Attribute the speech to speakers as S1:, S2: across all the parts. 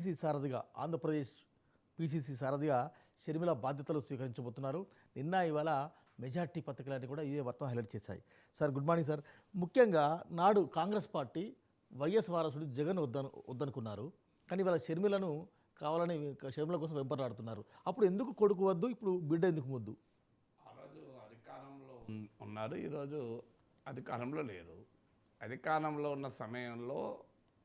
S1: PCC సారథిగా Andhra Pradesh PCC సారథిగా షర్మిల బాధ్యతలు స్వీకరించబోతున్నారు. నిన్న ఇవాళ మెజార్టీ పత్రికలన్నీ కూడా ఇదే వార్తను హైలైట్ చేశాయి. Sir good morning sir. ముఖ్యంగా నాడు కాంగ్రెస్ పార్టీ వైఎస్ వారసుడు జగన్ వద్దనుకున్నారు. కానీ ఇవాళ షర్మిలను కావాలని షర్మిల కోసం వెంపర్లాడుతున్నారు. అప్పుడు ఎందుకు కొడుకు వద్దు, ఇప్పుడు బిడ్డ ఎందుకు ముద్దు?
S2: ఆ రోజు అధికారంలో ఉన్నారు, ఈరోజు అధికారంలో లేరు. అధికారంలో ఉన్న సమయంలో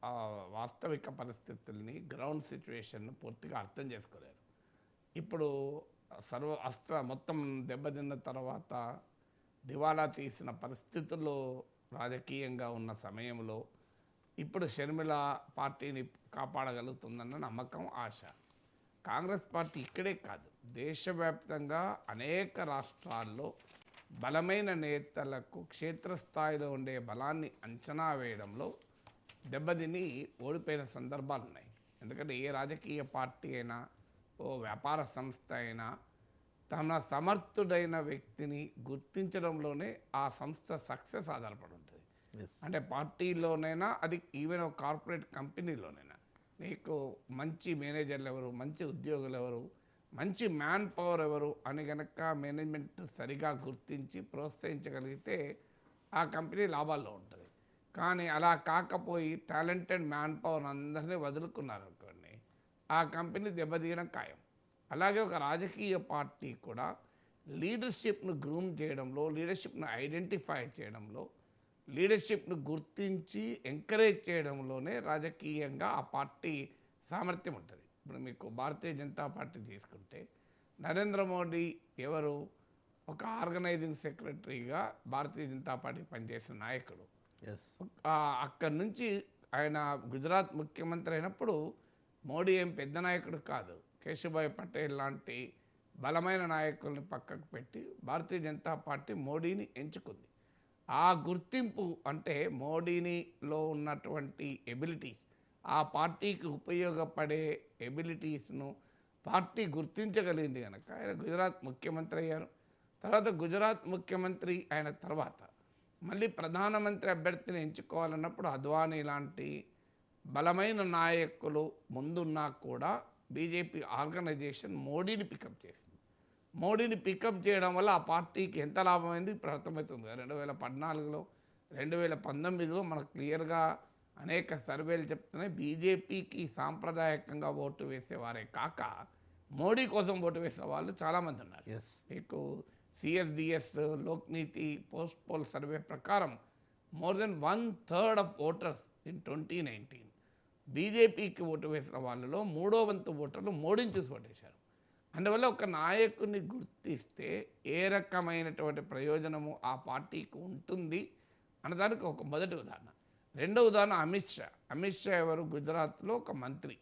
S2: ఆ వాస్తవిక పరిస్థితుల్ని, గ్రౌండ్ సిచ్యువేషన్ను పూర్తిగా అర్థం చేసుకోలేరు. ఇప్పుడు మొత్తం దెబ్బతిన్న తర్వాత దివాలా తీసిన పరిస్థితుల్లో రాజకీయంగా ఉన్న సమయంలో ఇప్పుడు షర్మిల పార్టీని కాపాడగలుగుతుందన్న నమ్మకం, ఆశ. కాంగ్రెస్ పార్టీ ఇక్కడే కాదు, దేశవ్యాప్తంగా అనేక రాష్ట్రాల్లో బలమైన నేతలకు క్షేత్రస్థాయిలో ఉండే బలాన్ని అంచనా వేయడంలో దెబ్బతిని ఓడిపోయిన సందర్భాలు ఉన్నాయి. ఎందుకంటే ఏ రాజకీయ పార్టీ అయినా, ఓ వ్యాపార సంస్థ అయినా తన సమర్థుడైన వ్యక్తిని గుర్తించడంలోనే ఆ సంస్థ సక్సెస్ ఆధారపడి ఉంటుంది. అంటే పార్టీలోనైనా, అది ఈవెన్ ఒక కార్పొరేట్ కంపెనీలోనైనా నీకు మంచి మేనేజర్లు ఎవరు, మంచి ఉద్యోగులు ఎవరు, మంచి మ్యాన్ పవర్ ఎవరు అని కనుక మేనేజ్మెంట్ సరిగా గుర్తించి ప్రోత్సహించగలిగితే ఆ కంపెనీ లాభాల్లో ఉంటుంది. కానీ అలా కాకపోయి టాలెంటెడ్ మ్యాన్ పవర్ అందరినీ వదులుకున్నారనుకోండి, ఆ కంపెనీ దెబ్బతీయడం ఖాయం. అలాగే ఒక రాజకీయ పార్టీ కూడా లీడర్షిప్ను గ్రూమ్ చేయడంలో, లీడర్షిప్ను ఐడెంటిఫై చేయడంలో, లీడర్షిప్ను గుర్తించి ఎంకరేజ్ చేయడంలోనే రాజకీయంగా ఆ పార్టీ సామర్థ్యం ఉంటుంది. ఇప్పుడు మీకు భారతీయ జనతా పార్టీ తీసుకుంటే నరేంద్ర మోడీ ఎవరు? ఒక ఆర్గనైజింగ్ సెక్రటరీగా భారతీయ జనతా పార్టీ పనిచేసిన నాయకుడు. అక్కడి నుంచి ఆయన గుజరాత్ ముఖ్యమంత్రి అయినప్పుడు మోడీ ఏం పెద్ద నాయకుడు కాదు, కేశుభాయ్ పటేల్ లాంటి బలమైన నాయకుల్ని పక్కకు పెట్టి భారతీయ జనతా పార్టీ మోడీని ఎంచుకుంది. ఆ గుర్తింపు అంటే మోడీనిలో ఉన్నటువంటి ఎబిలిటీస్, ఆ పార్టీకి ఉపయోగపడే ఎబిలిటీస్ను పార్టీ గుర్తించగలిగింది కనుక ఆయన గుజరాత్ ముఖ్యమంత్రి అయ్యారు. తర్వాత గుజరాత్ ముఖ్యమంత్రి అయిన తర్వాత మళ్ళీ ప్రధానమంత్రి అభ్యర్థిని ఎంచుకోవాలన్నప్పుడు అద్వానీ లాంటి బలమైన నాయకులు ముందున్నా కూడా బీజేపీ ఆర్గనైజేషన్ మోడీని పికప్ చేసింది. మోడీని పికప్ చేయడం వల్ల ఆ పార్టీకి ఎంత లాభమైంది ఇప్పుడు అర్థమవుతుంది. 2014లో 2019లో మనకు క్లియర్గా అనేక సర్వేలు చెప్తున్నాయి. బీజేపీకి సాంప్రదాయకంగా ఓటు వేసేవారే కాక మోడీ కోసం ఓటు వేసే వాళ్ళు చాలామంది ఉన్నారు. మీకు CSDS Lokniti post poll survey ప్రకారం more than 1/3 of voters in 2019 బీజేపీకి ఓటు వేసిన వాళ్ళలో 3వ వంతు ఓటర్లు మోడీని చూసి ఓటేశారు. అందువల్ల ఒక నాయకుడిని గుర్తిస్తే ఏ రకమైనటువంటి ప్రయోజనము ఆ పార్టీకి ఉంటుంది అన్నదానికి ఒక మొదటి ఉదాహరణ. రెండవ ఉదాహరణ అమిత్ షా ఎవరు? గుజరాత్లో ఒక మంత్రి.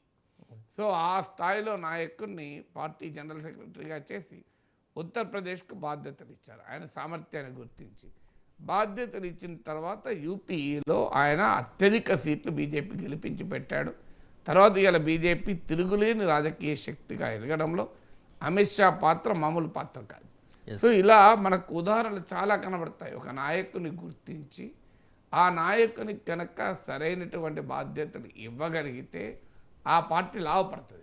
S2: సో ఆ స్థాయిలో నాయకుడిని పార్టీ జనరల్ సెక్రటరీగా చేసి ఉత్తరప్రదేశ్కు బాధ్యతలు ఇచ్చారు. ఆయన సామర్థ్యాన్ని గుర్తించి బాధ్యతలు ఇచ్చిన తర్వాత యూపీలో ఆయన అత్యధిక సీట్లు బీజేపీ గెలిపించి పెట్టాడు. తర్వాత ఇవాళ బీజేపీ తిరుగులేని రాజకీయ శక్తిగా ఎదగడంలో అమిత్ షా పాత్ర మామూలు పాత్ర కాదు. సో ఇలా మనకు ఉదాహరణలు చాలా కనబడతాయి. ఒక నాయకుని గుర్తించి ఆ నాయకుని కనుక సరైనటువంటి బాధ్యతలు ఇవ్వగలిగితే ఆ పార్టీ లాభపడుతుంది.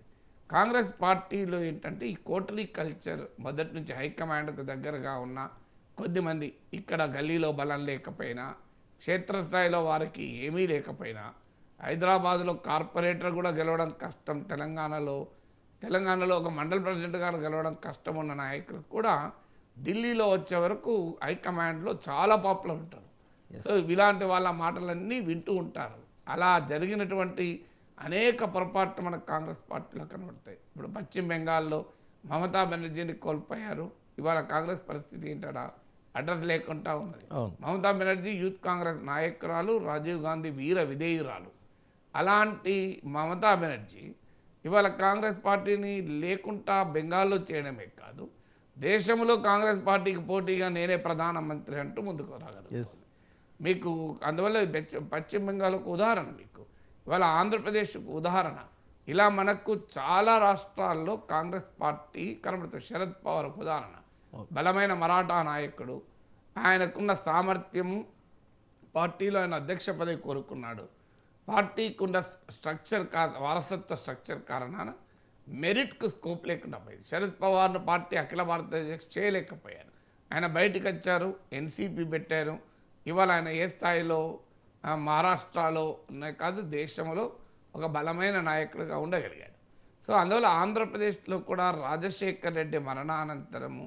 S2: కాంగ్రెస్ పార్టీలో ఏంటంటే ఈ కోటరీ కల్చర్ మొదటి నుంచి హైకమాండ్కు దగ్గరగా ఉన్న కొద్దిమంది, ఇక్కడ గల్లీలో బలం లేకపోయినా, క్షేత్రస్థాయిలో వారికి ఏమీ లేకపోయినా, హైదరాబాద్లో కార్పొరేటర్ కూడా గెలవడం కష్టం, తెలంగాణలో ఒక మండల ప్రెసిడెంట్ గారు గెలవడం కష్టం ఉన్న నాయకులు కూడా ఢిల్లీలో వచ్చే వరకు హైకమాండ్లో చాలా పాపులర్ ఉంటారు. సో ఇలాంటి వాళ్ళ మాటలన్నీ వింటూ ఉంటారు. అలా జరిగినటువంటి అనేక పొరపాట్లు మనకు కాంగ్రెస్ పార్టీలో కనబడతాయి. ఇప్పుడు పశ్చిమ బెంగాల్లో మమతా బెనర్జీని కోల్పోయారు. ఇవాళ కాంగ్రెస్ పరిస్థితి ఏంటడా? అడ్రస్ లేకుండా ఉన్నది. మమతా బెనర్జీ యూత్ కాంగ్రెస్ నాయకురాలు, రాజీవ్ గాంధీ వీర విధేయురాలు. అలాంటి మమతా బెనర్జీ ఇవాళ కాంగ్రెస్ పార్టీని లేకుండా బెంగాల్లో చేయడమే కాదు, దేశంలో కాంగ్రెస్ పార్టీకి పోటీగా నేనే ప్రధానమంత్రి అంటూ ముందుకు రాగలరు. మీకు అందువల్ల పశ్చిమ బెంగాల్కు ఉదాహరణ, మీకు ఇవాళ ఆంధ్రప్రదేశ్కు ఉదాహరణ. ఇలా మనకు చాలా రాష్ట్రాల్లో కాంగ్రెస్ పార్టీ కనబడుతుంది. శరద్ పవార్ ఉదాహరణ, బలమైన మరాఠా నాయకుడు, ఆయనకున్న సామర్థ్యము, పార్టీలో ఆయన అధ్యక్ష పదవి కోరుకున్నాడు. పార్టీకి ఉన్న స్ట్రక్చర్ వారసత్వ స్ట్రక్చర్ కారణాన మెరిట్కు స్కోప్ లేకుండా పోయింది. శరద్ పవార్ను పార్టీ అఖిల భారత చేయలేకపోయారు. ఆయన బయటికి వచ్చారు, ఎన్సీపీ పెట్టారు. ఇవాళ ఆయన ఏ స్థాయిలో మహారాష్ట్రలో కాదు దేశంలో ఒక బలమైన నాయకుడిగా ఉండగలిగాడు. సో అందువల్ల ఆంధ్రప్రదేశ్లో కూడా రాజశేఖర్ రెడ్డి మరణానంతరము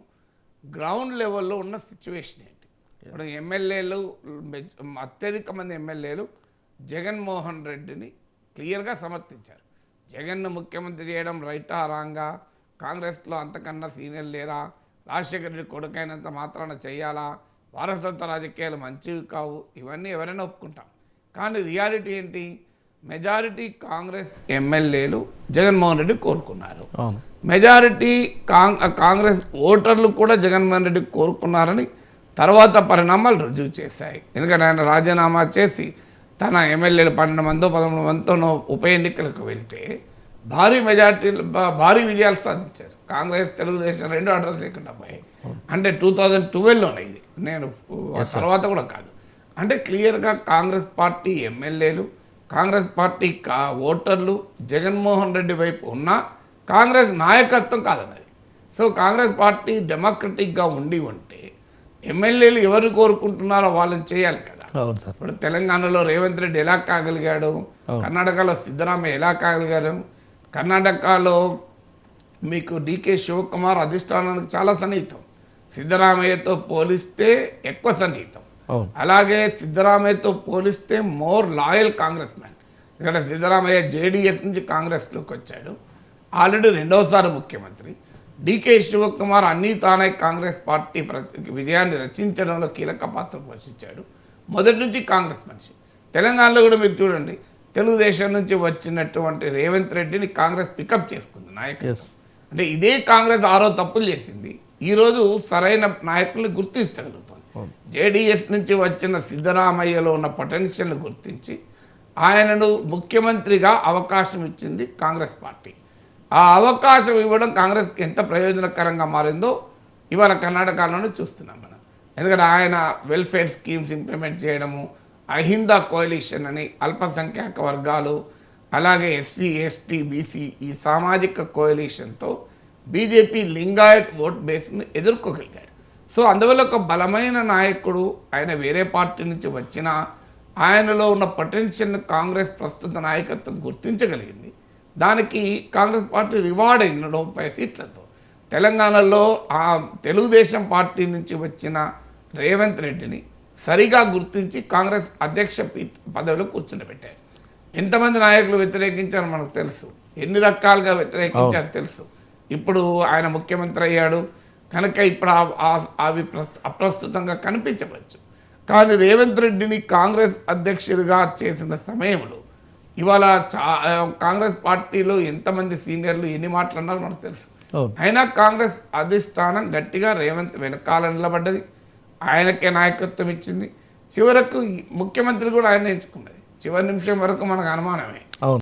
S2: గ్రౌండ్ లెవెల్లో ఉన్న సిచ్యువేషన్ ఏంటి? ఇప్పుడు ఎమ్మెల్యేలు అత్యధిక మంది ఎమ్మెల్యేలు జగన్మోహన్ రెడ్డిని క్లియర్గా సమర్థించారు. జగన్ను ముఖ్యమంత్రి చేయడం రైటా రాంగా, కాంగ్రెస్లో అంతకన్నా సీనియర్ లేరా, రాజశేఖర రెడ్డి కొడుకైనంత మాత్రాన చేయాలా, వారసత్వ రాజకీయాలు మంచివి కావు, ఇవన్నీ ఎవరైనా ఒప్పుకుంటాం. కానీ రియాలిటీ ఏంటి? మెజారిటీ కాంగ్రెస్ ఎమ్మెల్యేలు జగన్మోహన్ రెడ్డి కోరుకున్నారు. మెజారిటీ కాంగ్రెస్ ఓటర్లు కూడా జగన్మోహన్ రెడ్డి కోరుకున్నారని తర్వాత పరిణామాలు రుజువు చేశాయి. ఎందుకంటే ఆయన రాజీనామా చేసి తన ఎమ్మెల్యేలు 12 మందో 13 మందితోనో ఉప ఎన్నికలకు వెళ్తే భారీ మెజారిటీ భారీ విజయాలు సాధించారు. కాంగ్రెస్ తెలుగుదేశం రెండు అడ్రస్ లేకుండా పోయాయి. అంటే 2012లోనే ఇది, నేను తర్వాత కూడా కాదు. అంటే క్లియర్గా కాంగ్రెస్ పార్టీ ఎమ్మెల్యేలు, కాంగ్రెస్ పార్టీ ఓటర్లు జగన్మోహన్ రెడ్డి వైపు ఉన్నా కాంగ్రెస్ నాయకత్వం కాదన్నది. సో కాంగ్రెస్ పార్టీ డెమోక్రటిక్గా ఉండి ఉంటే ఎమ్మెల్యేలు ఎవరు కోరుకుంటున్నారో వాళ్ళని చేయాలి కదా. ఇప్పుడు తెలంగాణలో రేవంత్ రెడ్డి ఎలా కాగలిగాడు, కర్ణాటకలో సిద్ధరామయ్య ఎలా కాగలిగాడు, కర్ణాటకలో మీకు డికే శివకుమార్ అధిష్టానానికి చాలా సన్నిహితం, సిద్ధరామయ్యతో పోలిస్తే ఎక్కువ సన్నిహితం. అలాగే సిద్ధరామయ్యతో పోలిస్తే మోర్ లాయల్ కాంగ్రెస్ మ్యాన్. ఇక్కడ సిద్ధరామయ్య జేడీఎస్ నుంచి కాంగ్రెస్లోకి వచ్చాడు, ఆల్రెడీ రెండవసారి ముఖ్యమంత్రి. డికే శివకుమార్ అన్నీ తానే కాంగ్రెస్ పార్టీ విజయాన్ని రచించడంలో కీలక పాత్ర పోషించాడు. మొదటి నుంచి కాంగ్రెస్ మనిషి. తెలంగాణలో కూడా మీరు చూడండి, తెలుగుదేశం నుంచి వచ్చినటువంటి రేవంత్ రెడ్డిని కాంగ్రెస్ పికప్ చేసుకుంది నాయకులు. అంటే ఇదే కాంగ్రెస్ ఆరో తప్పులు చేసింది, ఈరోజు సరైన నాయకుల్ని గుర్తించగలుగుతుంది. జేడీఎస్ నుంచి వచ్చిన సిద్ధరామయ్యలో ఉన్న పొటెన్షియల్ని గుర్తించి ఆయనను ముఖ్యమంత్రిగా అవకాశం ఇచ్చింది కాంగ్రెస్ పార్టీ. ఆ అవకాశం ఇవ్వడం కాంగ్రెస్కి ఎంత ప్రయోజనకరంగా మారిందో ఇవాళ కర్ణాటకలోనే చూస్తున్నాం మనం. ఎందుకంటే ఆయన వెల్ఫేర్ స్కీమ్స్ ఇంప్లిమెంట్ చేయడము, అహిందా కోalition అని అల్పసంఖ్యాక వర్గాలు, అలాగే ఎస్సీ ఎస్టీ బీసీ ఈ సామాజిక కోalitionతో బీజేపీ లింగాయత్ ఓట్ బేస్ని ఎదుర్కోగలిగాడు. సో అందువల్ల ఒక బలమైన నాయకుడు ఆయన వేరే పార్టీ నుంచి వచ్చినా ఆయనలో ఉన్న పొటెన్షియల్ని కాంగ్రెస్ ప్రస్తుత నాయకత్వం గుర్తించగలిగింది. దానికి కాంగ్రెస్ పార్టీ రివార్డ్ అయింది 30 సీట్లతో. తెలంగాణలో ఆ తెలుగుదేశం పార్టీ నుంచి వచ్చిన రేవంత్ రెడ్డిని సరిగా గుర్తించి కాంగ్రెస్ అధ్యక్ష పదవిలో కూర్చుండబెట్టారు. ఎంతమంది నాయకులు వ్యతిరేకించారో మనకు తెలుసు, ఎన్ని రకాలుగా వ్యతిరేకించారో తెలుసు. ఇప్పుడు ఆయన ముఖ్యమంత్రి అయ్యాడు కనుక ఇప్పుడు అవి అప్రస్తుతంగా కనిపించవచ్చు. కానీ రేవంత్ రెడ్డిని కాంగ్రెస్ అధ్యక్షుడిగా చేసిన సమయంలో ఇవాళ కాంగ్రెస్ పార్టీలో ఎంతమంది సీనియర్లు ఎన్ని మాట్లాడినారో మనకు తెలుసు. అయినా కాంగ్రెస్ అధిష్టానం గట్టిగా రేవంత్ వెనకాల నిలబడ్డది, ఆయనకే నాయకత్వం ఇచ్చింది. చివరకు ముఖ్యమంత్రి కూడా ఆయన ఎంచుకున్నది. చివరి నిమిషం వరకు మనకు అనుమానమే.